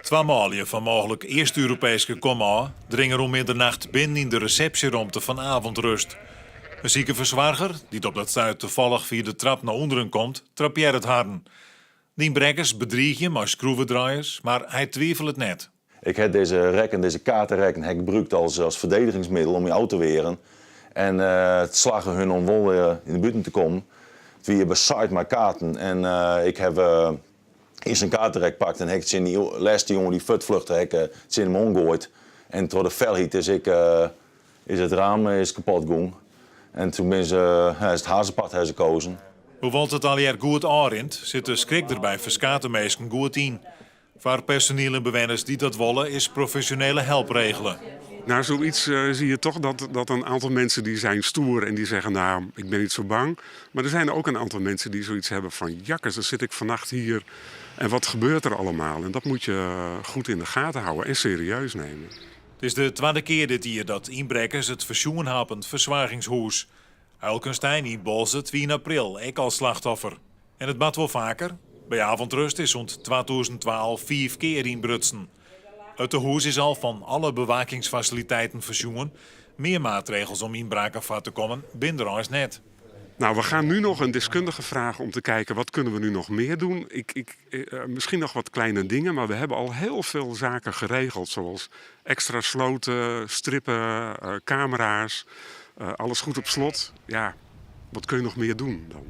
Twee malen van mogelijk eerste Europese komma dringen om middernacht binnen in de receptieruimte van Avondrust. Een zieke verzwarger, die op dat stuit toevallig via de trap naar onderen komt, trapeert het harden. Die brekkers bedriegen hem als schroevendraaiers, maar hij twijfelt het net. Ik heb deze kaartenrekken gebruikt als verdedigingsmiddel om je auto te weren. En het slagen hun om wel weer in de buiten te komen. Het weer beside mijn kaarten. En ik heb eerst een kaartenrek gepakt en heb die laatste jongen die vluchtte, heb ik hem omgooid. En door de felheid is het raam kapot gegaan. En toen is het hazenpad gekozen. Hoewel het al jaar goed aanrint, zit de schrik er bij verskate mensen goed in. Voor personeel en bewoners die dat willen, is professionele help regelen. Nou, zoiets zie je toch dat een aantal mensen die zijn stoer en die zeggen, nou, ik ben niet zo bang. Maar er zijn ook een aantal mensen die zoiets hebben van, jakkes, dan zit ik vannacht hier en wat gebeurt er allemaal? En dat moet je goed in de gaten houden en serieus nemen. Het is de tweede keer dit jaar dat inbrekkers het verzoenhapend verzwagingshuis. Elkenstein in Bolzet wie in april, ik als slachtoffer. En het bad wel vaker. Bij Avondrust is rond 2012 5 keer inbrutsen. Het huis is al van alle bewakingsfaciliteiten verzoenen. Meer maatregels om inbraken van te komen, binnen er net. Nou, we gaan nu nog een deskundige vragen om te kijken wat kunnen we nu nog meer doen. Misschien nog wat kleine dingen, maar we hebben al heel veel zaken geregeld. Zoals extra sloten, strippen, camera's, alles goed op slot. Ja, wat kun je nog meer doen dan?